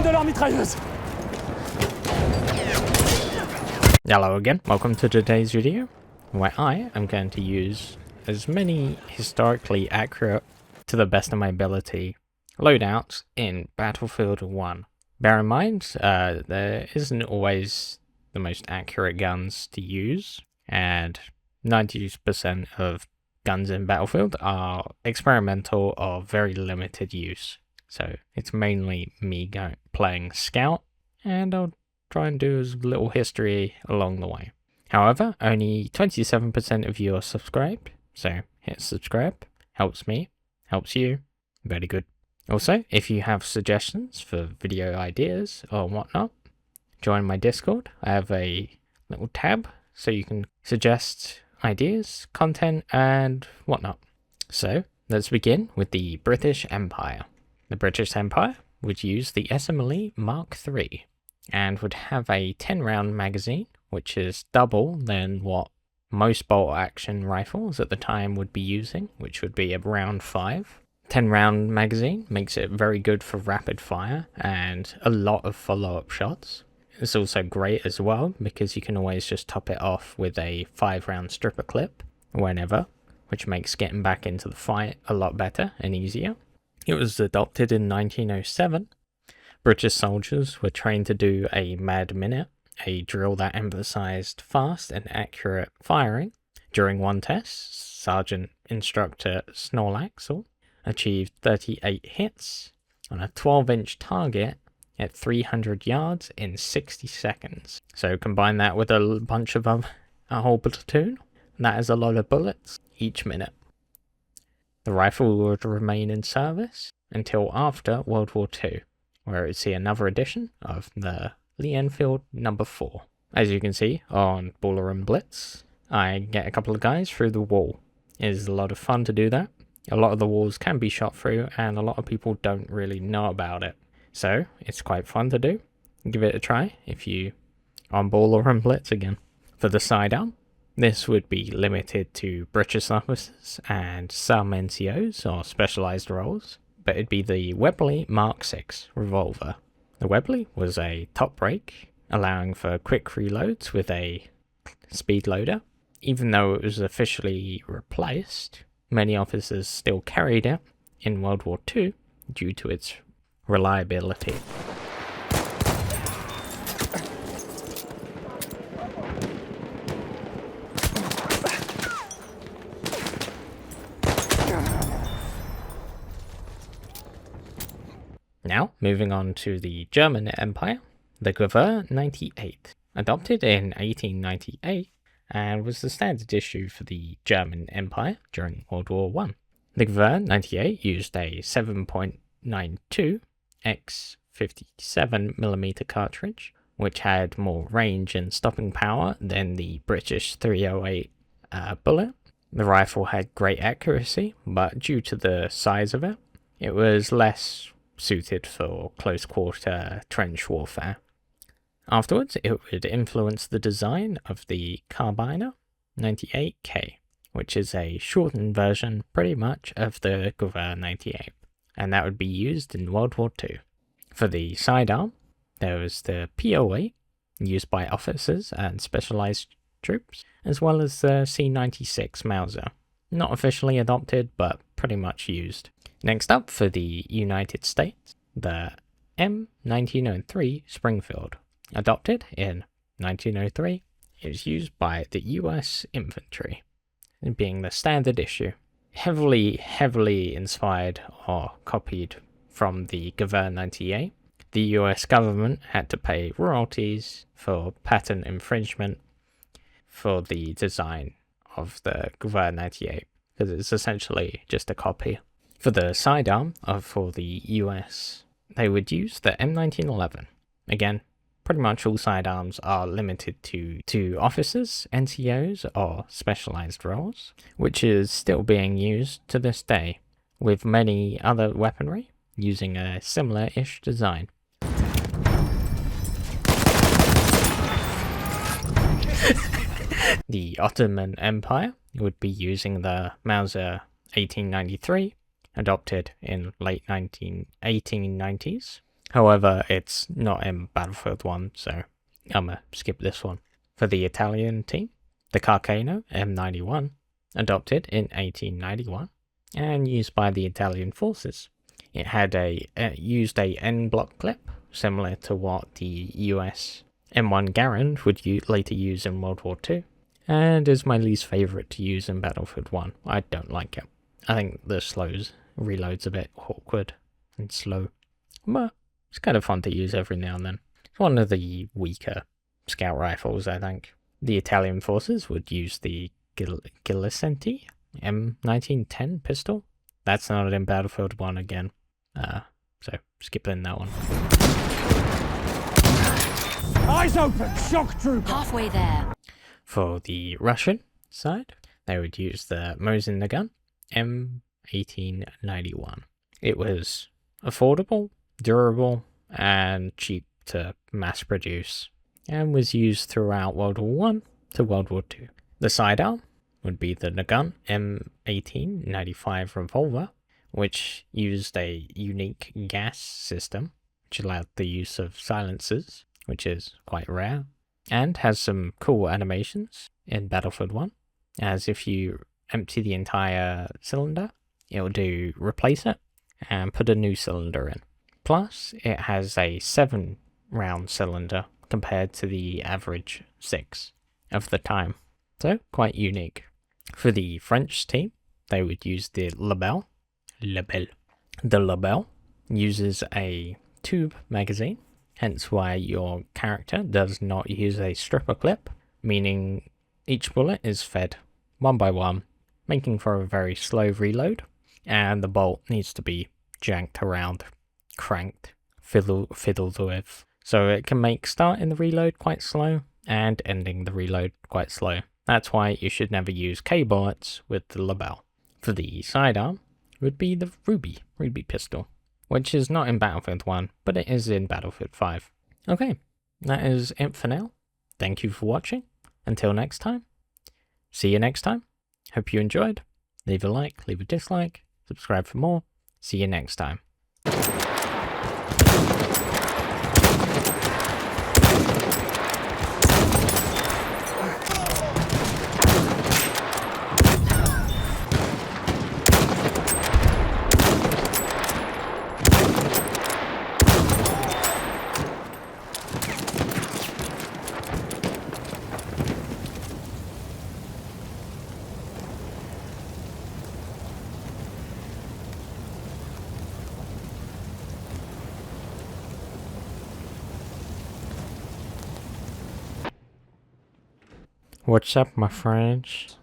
de leur mitrailleuse. Hello again, welcome to today's video, where I am going to use as many historically accurate, to the best of my ability, loadouts in Battlefield 1. Bear in mind, there isn't always the most accurate guns to use, and 90% of guns in Battlefield are experimental or very limited use. So it's mainly me playing Scout, and I'll try and do as little history along the way. However, only 27% of you are subscribed, so hit subscribe. Helps me, helps you. Very good. Also, if you have suggestions for video ideas or whatnot, join my Discord. I have a little tab so you can suggest ideas, content, and whatnot. So let's begin with the British Empire. The British Empire would use the SMLE Mark III and would have a 10-round magazine, which is double than what most bolt-action rifles at the time would be using, which would be around 5. 10-round magazine makes it very good for rapid fire and a lot of follow-up shots. It's also great as well because you can always just top it off with a 5-round stripper clip whenever, which makes getting back into the fight a lot better and easier. It was adopted in 1907. British soldiers were trained to do a mad minute, a drill that emphasized fast and accurate firing. During one test, Sergeant Instructor Snorlaxle achieved 38 hits on a 12-inch target at 300 yards in 60 seconds. So combine that with a bunch of a whole platoon, that is a lot of bullets each minute. The rifle would remain in service until after World War II, where it would see another edition of the Lee Enfield No. 4. As you can see on Baller and Blitz, I get a couple of guys through the wall. It is a lot of fun to do that. A lot of the walls can be shot through and a lot of people don't really know about it. So it's quite fun to do. Give it a try if you on Baller and Blitz again. For the sidearm, this would be limited to British officers and some NCOs or specialised roles, but it'd be the Webley Mark VI revolver. The Webley was a top break, allowing for quick reloads with a speed loader. Even though it was officially replaced, many officers still carried it in World War II due to its reliability. Now, moving on to the German Empire, the Gewehr 98, adopted in 1898 and was the standard issue for the German Empire during World War I. The Gewehr 98 used a 7.92 x 57mm cartridge, which had more range and stopping power than the British 308 bullet. The rifle had great accuracy, but due to the size of it, it was less suited for close-quarter trench warfare. Afterwards, it would influence the design of the Carbiner 98K, which is a shortened version pretty much of the Gewehr 98, and that would be used in World War II. For the sidearm, there was the P08, used by officers and specialized troops, as well as the C96 Mauser, not officially adopted, but pretty much used. Next up, for the United States, the M1903 Springfield. Adopted in 1903, it was used by the US infantry, being the standard issue. Heavily inspired or copied from the Gewehr 98, the US government had to pay royalties for patent infringement for the design of the Gewehr 98, because it's essentially just a copy. For the sidearm for the US, they would use the M1911. Again, pretty much all sidearms are limited to officers, NCOs, or specialized roles, which is still being used to this day, with many other weaponry using a similar-ish design. The Ottoman Empire would be using the Mauser 1893, adopted in late 1890s, However, it's not in Battlefield 1, so I'm gonna skip this one. For the Italian team, the Carcano M91, adopted in 1891 and used by the Italian forces. It had used a N-block clip, similar to what the US M1 Garand would later use in World War II, and is my least favourite to use in Battlefield 1. I don't like it. I think the reload's a bit awkward and slow, but it's kind of fun to use every now and then. It's one of the weaker scout rifles, I think. The Italian forces would use the Gilicenti M1910 pistol. That's not in Battlefield 1 again, so skipping that one. Eyes open, shock trooper! Halfway there. For the Russian side, they would use the Mosin Nagant M1891. It was affordable, durable, and cheap to mass produce, and was used throughout World War I to World War II. The sidearm would be the Nagant M1895 revolver, which used a unique gas system, which allowed the use of silencers, which is quite rare, and has some cool animations in Battlefield 1, as if you empty the entire cylinder, it will do replace it and put a new cylinder in. Plus, it has a 7-round cylinder compared to the average 6 of the time, so quite unique. For the French team, they would use the Lebel. The Lebel uses a tube magazine, hence why your character does not use a stripper clip, meaning each bullet is fed one by one, making for a very slow reload, and the bolt needs to be janked around, cranked, fiddled with, so it can make starting the reload quite slow and ending the reload quite slow. That's why you should never use K bullets with the Lebel. For the sidearm would be the Ruby pistol, which is not in Battlefield 1, but it is in Battlefield 5. Okay, that is it for now. Thank you for watching. Until next time, see you next time. Hope you enjoyed. Leave a like, leave a dislike, subscribe for more. See you next time. What's up, my friends?